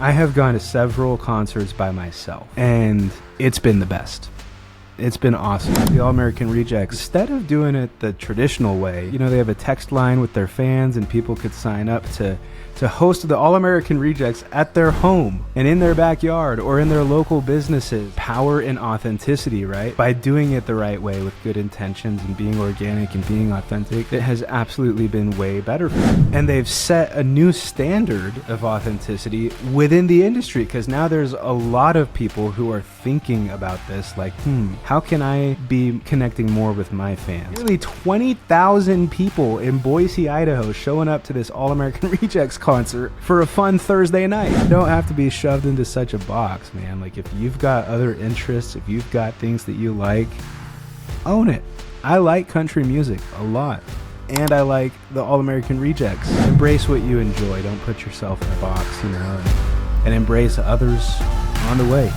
I have gone to several concerts by myself, and it's been the best. It's been awesome. The All-American Rejects, instead of doing it the traditional way, they have a text line with their fans and people could sign up to host the All-American Rejects at their home and in their backyard or in their local businesses. Power and authenticity, right? By doing it the right way with good intentions and being organic and being authentic, it has absolutely been way better for them. And they've set a new standard of authenticity within the industry, because now there's a lot of people who are thinking about this like, how can I be connecting more with my fans? Nearly 20,000 people in Boise, Idaho showing up to this All-American Rejects concert for a fun Thursday night. You don't have to be shoved into such a box, man. Like, if you've got other interests, if you've got things that you like, own it. I like country music a lot, and I like the All-American Rejects. Embrace what you enjoy. Don't put yourself in a box, and embrace others on the way.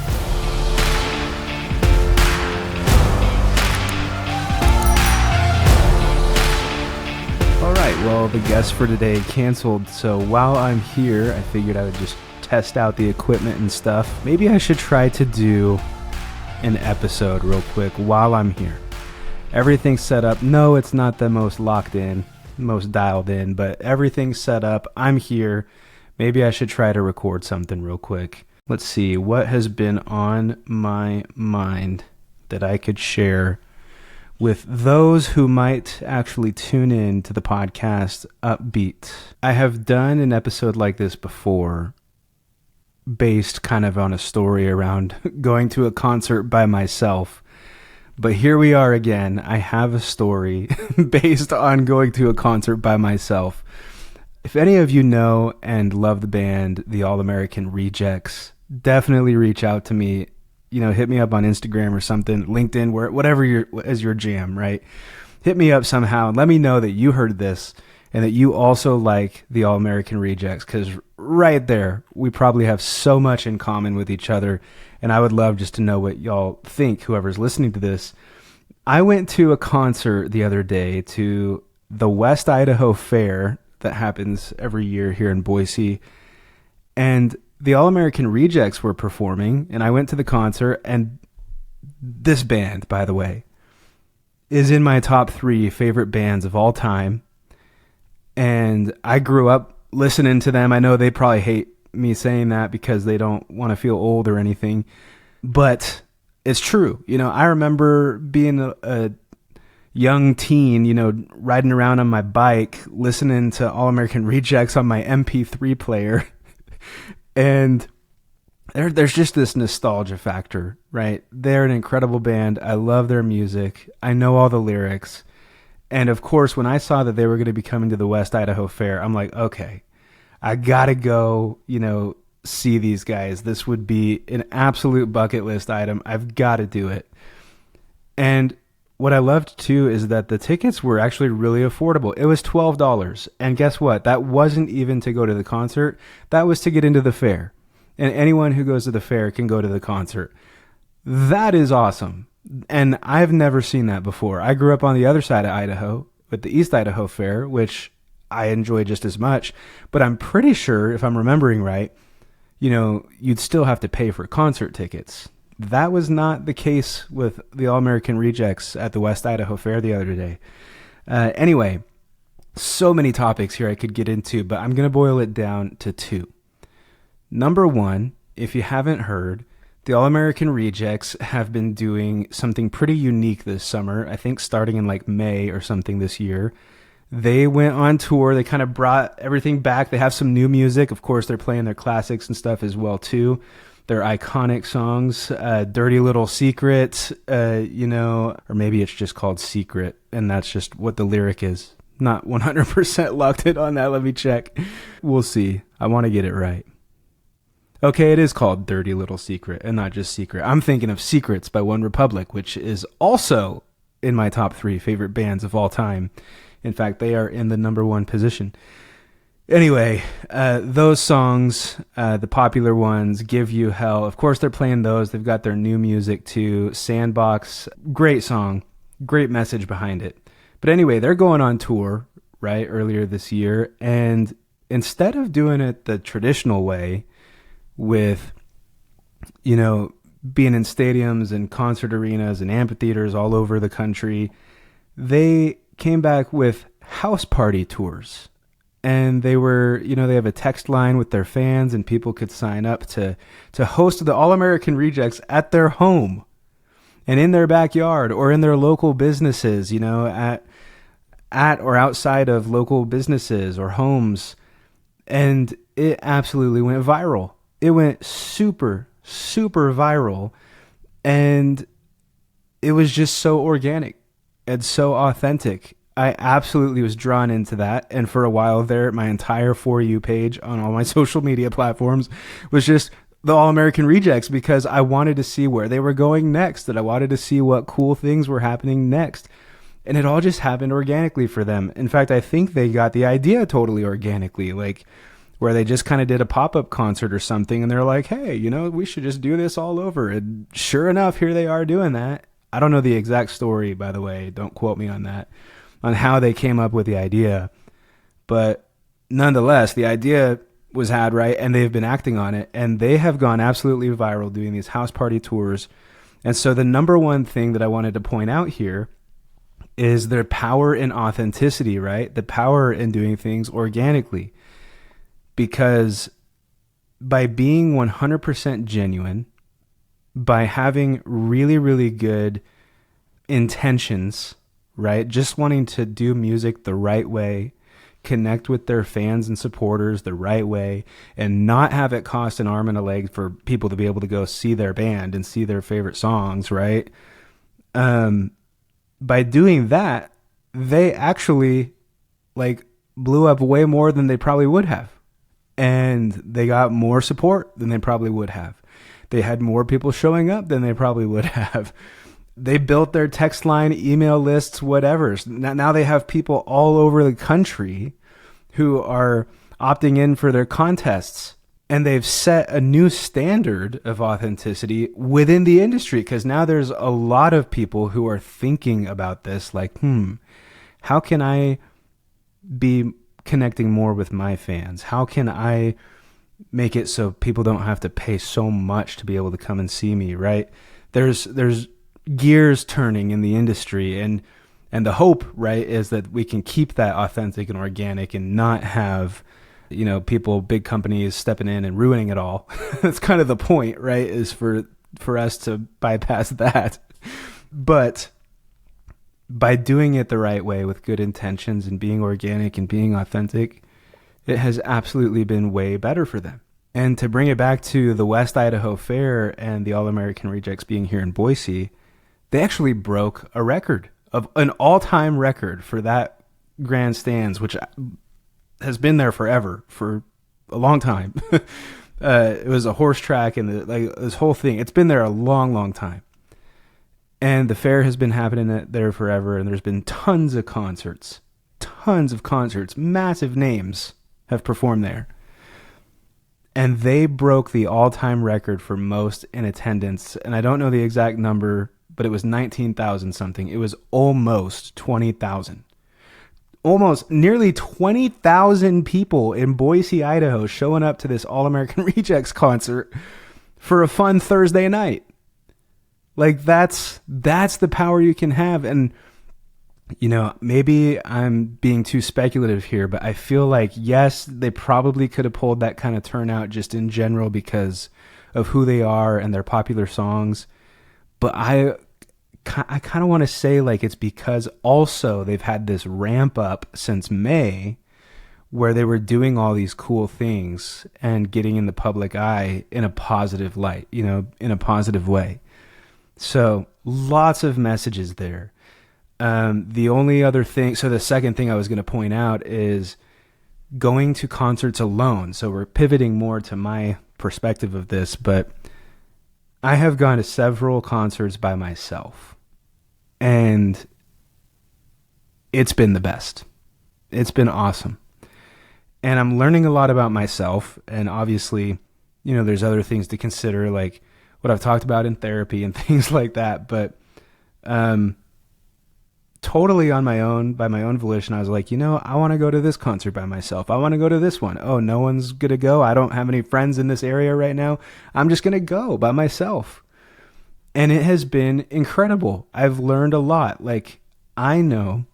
Alright, well, the guest for today canceled, so while I'm here, I figured I would just test out the equipment and stuff. Maybe I should try to do an episode real quick while I'm here. Everything's set up. No, it's not the most locked in, most dialed in, but everything's set up. I'm here. Maybe I should try to record something real quick. Let's see, what has been on my mind that I could share with those who might actually tune in to the podcast UPBEAT. I have done an episode like this before, based kind of on a story around going to a concert by myself. But here we are again. I have a story based on going to a concert by myself. If any of you know and love the band, the All-American Rejects, definitely reach out to me. Hit me up on Instagram or something, LinkedIn, whatever is your jam, right? Hit me up somehow and let me know that you heard this and that you also like the All-American Rejects, because right there, we probably have so much in common with each other, and I would love just to know what y'all think, whoever's listening to this. I went to a concert the other day to the West Idaho Fair that happens every year here in Boise, and the All-American Rejects were performing, and I went to the concert, and this band, by the way, is in my top 3 favorite bands of all time, and I grew up listening to them. I know they probably hate me saying that because they don't want to feel old or anything, but it's true. I remember being a young teen, riding around on my bike, listening to All-American Rejects on my MP3 player, and there's just this nostalgia factor, right? They're an incredible band. I love their music. I know all the lyrics. And of course, when I saw that they were going to be coming to the West Idaho Fair, I'm like, okay, I got to go, see these guys. This would be an absolute bucket list item. I've got to do it. And what I loved too is that the tickets were actually really affordable. It was $12. And guess what? That wasn't even to go to the concert. That was to get into the fair. And anyone who goes to the fair can go to the concert. That is awesome. And I've never seen that before. I grew up on the other side of Idaho with the East Idaho Fair, which I enjoy just as much. But I'm pretty sure, if I'm remembering right, you'd still have to pay for concert tickets. That was not the case with the All-American Rejects at the West Idaho Fair the other day. Anyway, so many topics here I could get into, but I'm going to boil it down to 2. Number 1, if you haven't heard, the All-American Rejects have been doing something pretty unique this summer. I think starting in like May or something this year. They went on tour. They kind of brought everything back. They have some new music. Of course, they're playing their classics and stuff as well, too. Their iconic songs, Dirty Little Secret, or maybe it's just called Secret, and that's just what the lyric is. Not 100% locked in on that. Let me check. We'll see. I want to get it right. Okay, it is called Dirty Little Secret, and not just Secret. I'm thinking of Secrets by One Republic, which is also in my top 3 favorite bands of all time. In fact, they are in the number 1 position. Anyway, those songs, the popular ones, Give You Hell. Of course, they're playing those. They've got their new music too. Sandbox, great song, great message behind it. But anyway, they're going on tour, right, earlier this year. And instead of doing it the traditional way, with, you know, being in stadiums and concert arenas and amphitheaters all over the country. They came back with house party tours. And they were, you know, they have a text line with their fans, and people could sign up to host the All-American Rejects at their home and in their backyard or in their local businesses, you know, at or outside of local businesses or homes. And it absolutely went viral. It went super, super viral. And it was just so organic and so authentic. I absolutely was drawn into that. And for a while there, my entire For You page on all my social media platforms was just the All-American Rejects, because I wanted to see where they were going next, and I wanted to see what cool things were happening next. And it all just happened organically for them. In fact, I think they got the idea totally organically, like where they just kind of did a pop-up concert or something, and they're like, hey, you know, we should just do this all over. And sure enough, here they are doing that. I don't know the exact story, by the way. Don't quote me on that, on how they came up with the idea. But nonetheless, the idea was had, right? And they've been acting on it, and they have gone absolutely viral doing these house party tours. And so the number one thing that I wanted to point out here is their power in authenticity, right? The power in doing things organically. Because by being 100% genuine, by having really, really good intentions, right? Just wanting to do music the right way, connect with their fans and supporters the right way, and not have it cost an arm and a leg for people to be able to go see their band and see their favorite songs, right? By doing that, they actually like blew up way more than they probably would have. And they got more support than they probably would have. They had more people showing up than they probably would have. They built their text line, email lists, whatever. Now they have people all over the country who are opting in for their contests. And they've set a new standard of authenticity within the industry, because now there's a lot of people who are thinking about this like, how can I be connecting more with my fans? How can I make it so people don't have to pay so much to be able to come and see me, right? There's gears turning in the industry, and the hope, right, is that we can keep that authentic and organic and not have, you know, people, big companies stepping in and ruining it all. That's kind of the point, right, is for us to bypass that. But by doing it the right way with good intentions and being organic and being authentic, it has absolutely been way better for them. And to bring it back to the West Idaho Fair and the All-American Rejects being here in Boise, they actually broke a record, of an all-time record for that grandstands, which has been there forever, for a long time. It was a horse track and like this whole thing. It's been there a long, long time. And the fair has been happening there forever, and there's been tons of concerts. Massive names have performed there. And they broke the all-time record for most in attendance. And I don't know the exact number, but it was 19,000 something. It was almost 20,000. Almost nearly 20,000 people in Boise, Idaho showing up to this All-American Rejects concert for a fun Thursday night. Like that's the power you can have. And, you know, maybe I'm being too speculative here, but I feel like, yes, they probably could have pulled that kind of turnout just in general because of who they are and their popular songs. But I kind of want to say like it's because also they've had this ramp up since May where they were doing all these cool things and getting in the public eye in a positive light, you know, in a positive way. So lots of messages there. The only other thing, so the second thing I was going to point out is going to concerts alone. So we're pivoting more to my perspective of this, but I have gone to several concerts by myself, and it's been the best. It's been awesome. And I'm learning a lot about myself, and obviously, you know, there's other things to consider, like what I've talked about in therapy and things like that. But totally on my own, by my own volition. I was like, I want to go to this concert by myself. I want to go to this one. Oh, no one's going to go. I don't have any friends in this area right now. I'm just going to go by myself. And it has been incredible. I've learned a lot. Like, I know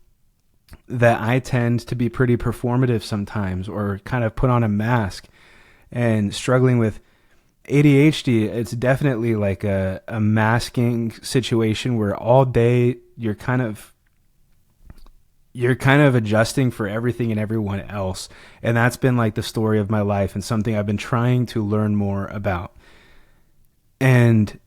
that I tend to be pretty performative sometimes, or kind of put on a mask, and struggling with ADHD. It's definitely like a masking situation where all day you're kind of adjusting for everything and everyone else. And that's been like the story of my life, and something I've been trying to learn more about. And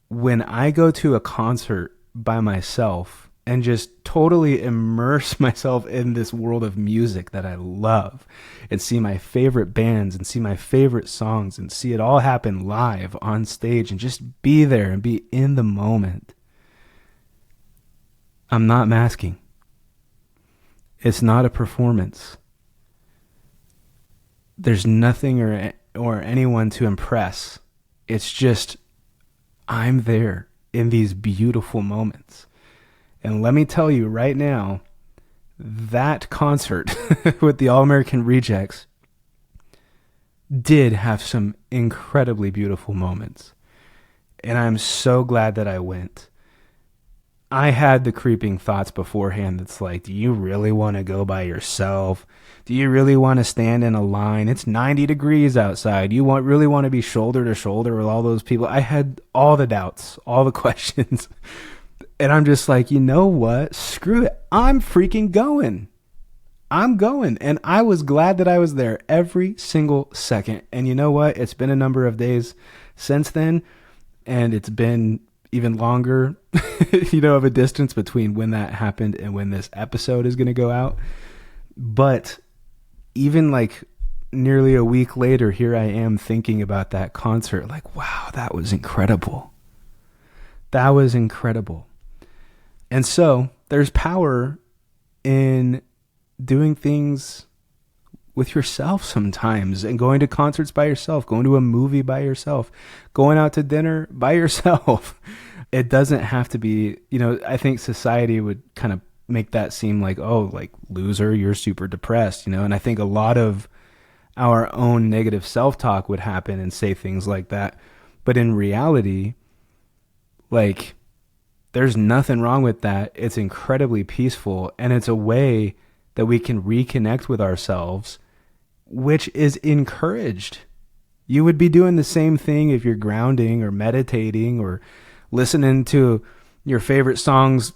when I go to a concert by myself and just totally immerse myself in this world of music that I love, and see my favorite bands and see my favorite songs and see it all happen live on stage and just be there and be in the moment, I'm not masking. It's not a performance. There's nothing or anyone to impress. It's just, I'm there in these beautiful moments. And let me tell you right now, that concert with the All-American Rejects did have some incredibly beautiful moments. And I'm so glad that I went. I had the creeping thoughts beforehand that's like, do you really want to go by yourself? Do you really want to stand in a line? It's 90 degrees outside. You really want to be shoulder to shoulder with all those people? I had all the doubts, all the questions. And I'm just like, you know what? Screw it. I'm freaking going. I'm going. And I was glad that I was there every single second. And you know what? It's been a number of days since then. And it's been even longer, of a distance between when that happened and when this episode is going to go out. But even like nearly a week later, here I am thinking about that concert. Like, wow, that was incredible. That was incredible. And so there's power in doing things with yourself sometimes, and going to concerts by yourself, going to a movie by yourself, going out to dinner by yourself. It doesn't have to be, I think society would kind of make that seem like, oh, like loser, you're super depressed, and I think a lot of our own negative self-talk would happen and say things like that. But in reality, like, there's nothing wrong with that. It's incredibly peaceful, and it's a way that we can reconnect with ourselves, which is encouraged. You would be doing the same thing if you're grounding or meditating or listening to your favorite songs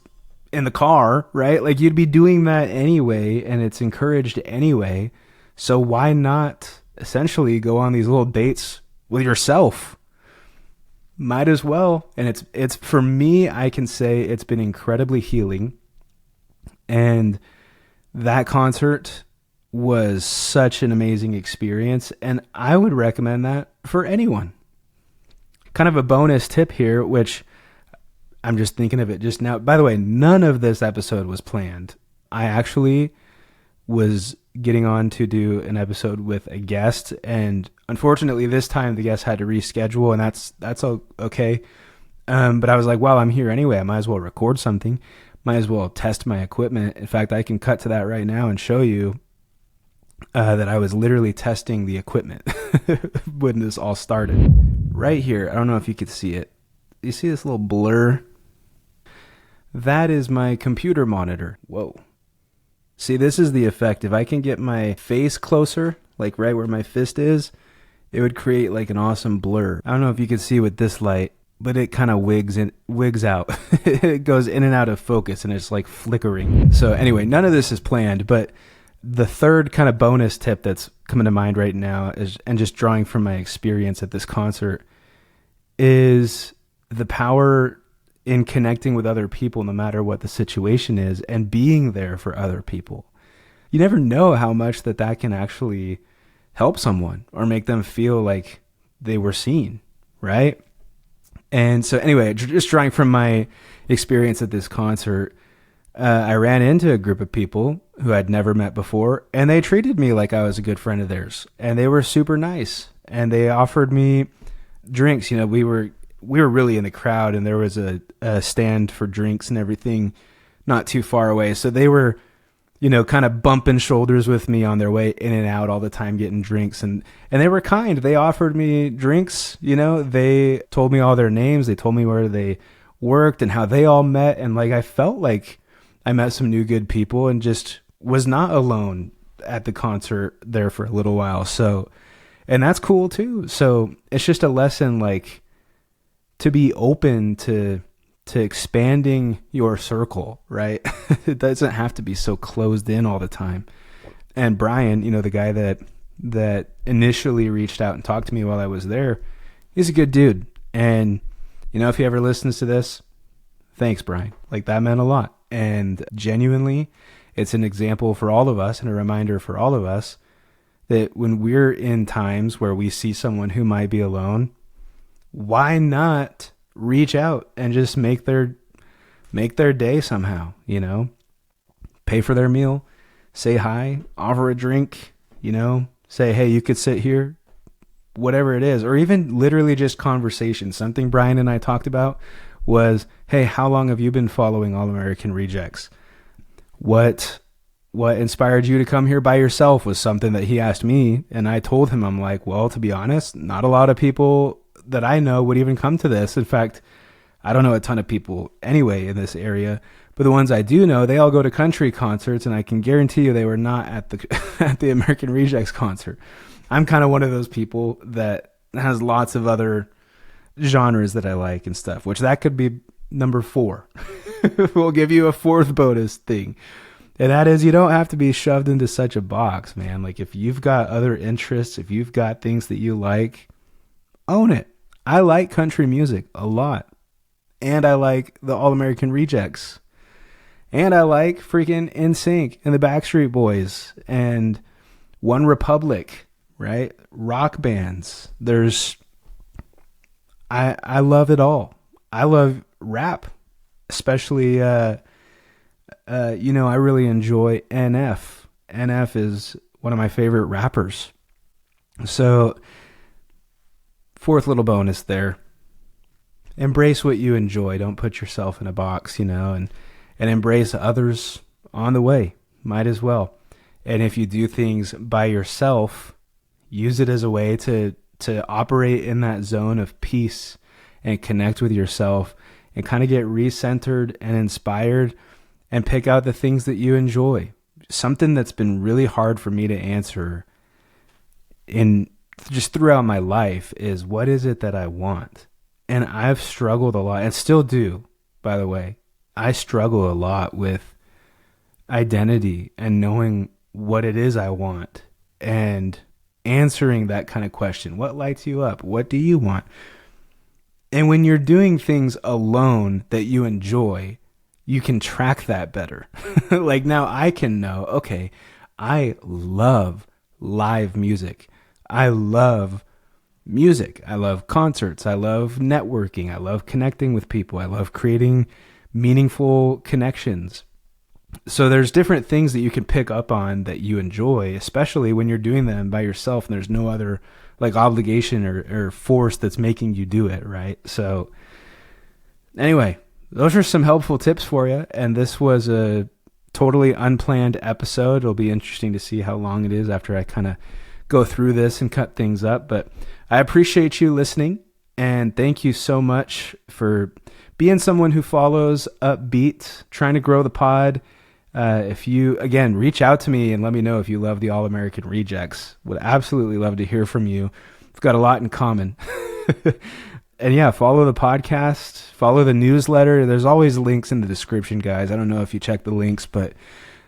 in the car, right? Like, you'd be doing that anyway, and it's encouraged anyway. So why not essentially go on these little dates with yourself? Might as well. And it's for me, I can say it's been incredibly healing. And that concert was such an amazing experience, and I would recommend that for anyone. Kind of a bonus tip here, which I'm just thinking of it just now. By the way, none of this episode was planned. I actually was getting on to do an episode with a guest, and unfortunately this time the guest had to reschedule, and that's okay. But I was like, well, I'm here anyway. I might as well record something. Might as well test my equipment. In fact, I can cut to that right now and show you that I was literally testing the equipment when this all started. Right here, I don't know if you could see it. You see this little blur? That is my computer monitor. Whoa. See, this is the effect. If I can get my face closer, like right where my fist is, it would create like an awesome blur. I don't know if you can see with this light, but it kind of wigs out. It goes in and out of focus, and it's like flickering. So anyway, none of this is planned, but the third kind of bonus tip that's coming to mind right now is, and just drawing from my experience at this concert, is the power in connecting with other people, no matter what the situation is, and being there for other people. You never know how much that can actually help someone or make them feel like they were seen, right? And so anyway, just drawing from my experience at this concert, I ran into a group of people who I'd never met before, and they treated me like I was a good friend of theirs, and they were super nice, and they offered me drinks. We were really in the crowd, and there was a stand for drinks and everything not too far away. So they were, kind of bumping shoulders with me on their way in and out all the time, getting drinks. And they were kind. They offered me drinks. They told me all their names. They told me where they worked and how they all met. And like, I felt like I met some new good people and just was not alone at the concert there for a little while. So, and that's cool too. So it's just a lesson, like, to be open to expanding your circle, right? It doesn't have to be so closed in all the time. And Brian, the guy that initially reached out and talked to me while I was there, he's a good dude. And, if he ever listens to this, thanks, Brian. Like, that meant a lot. And genuinely, it's an example for all of us and a reminder for all of us that when we're in times where we see someone who might be alone, why not reach out and just make their day somehow, pay for their meal, say hi, offer a drink, say, hey, you could sit here, whatever it is, or even literally just conversation. Something Brian and I talked about was, hey, how long have you been following All American Rejects? What inspired you to come here by yourself was something that he asked me. And I told him, I'm like, well, to be honest, not a lot of people that I know would even come to this. In fact, I don't know a ton of people anyway in this area, but the ones I do know, they all go to country concerts, and I can guarantee you they were not at the American Rejects concert. I'm kind of one of those people that has lots of other genres that I like and stuff, which that could be number 4. We'll give you a 4th bonus thing. And that is, you don't have to be shoved into such a box, man. Like, if you've got other interests, if you've got things that you like, own it. I like country music a lot. And I like the All American Rejects. And I like freaking NSYNC and the Backstreet Boys and One Republic, right? Rock bands. I love it all. I love rap, especially, I really enjoy NF. NF is one of my favorite rappers. So, 4th little bonus there. Embrace what you enjoy. Don't put yourself in a box, and embrace others on the way. Might as well. And if you do things by yourself, use it as a way to operate in that zone of peace and connect with yourself and kind of get recentered and inspired and pick out the things that you enjoy. Something that's been really hard for me to answer in just throughout my life is, what is it that I want? And I've struggled a lot, and still do, by the way. I struggle a lot with identity and knowing what it is I want and answering that kind of question. What lights you up? What do you want? And when you're doing things alone that you enjoy, you can track that better. Like, now I can know, okay, I love live music. I love music. I love concerts. I love networking. I love connecting with people. I love creating meaningful connections. So there's different things that you can pick up on that you enjoy, especially when you're doing them by yourself and there's no other like obligation or force that's making you do it, right? So anyway, those are some helpful tips for you. And this was a totally unplanned episode. It'll be interesting to see how long it is after I kind of go through this and cut things up. But I appreciate you listening, and thank you so much for being someone who follows UPBEAT, trying to grow the pod. If you, again, reach out to me and let me know if you love the All American Rejects. Would absolutely love to hear from you. We've got a lot in common. And yeah, follow the podcast, follow the newsletter. There's always links in the description, guys. I don't know if you check the links, but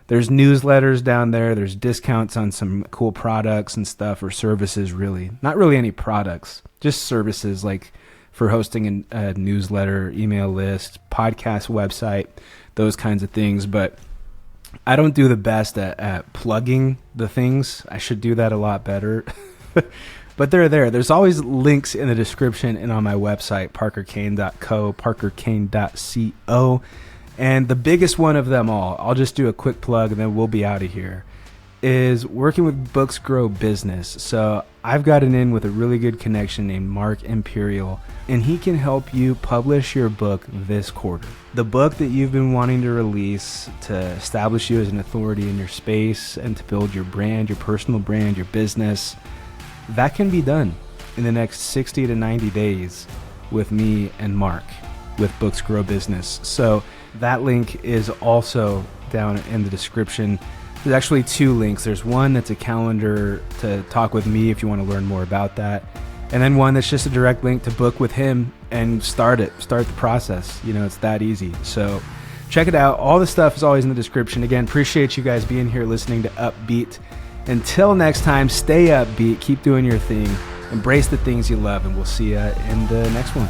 there's newsletters down there. There's discounts on some cool products and stuff, or services, really. Not really any products, just services like for hosting a newsletter, email list, podcast website, those kinds of things. But I don't do the best at plugging the things. I should do that a lot better. But they're there. There's always links in the description and on my website, parkerkane.co, parkerkane.co. And the biggest one of them all, I'll just do a quick plug and then we'll be out of here, is working with Books Grow Business. So I've gotten in with a really good connection named Mark Imperial, and he can help you publish your book this quarter. The book that you've been wanting to release to establish you as an authority in your space and to build your brand, your personal brand, your business, that can be done in the next 60 to 90 days with me and Mark with Books Grow Business. So that link is also down in the description. There's actually 2 links. There's one that's a calendar to talk with me if you want to learn more about that. And then one that's just a direct link to book with him and start the process. It's that easy. So check it out. All the stuff is always in the description. Again, appreciate you guys being here listening to Upbeat. Until next time, stay upbeat, keep doing your thing, embrace the things you love, and we'll see you in the next one.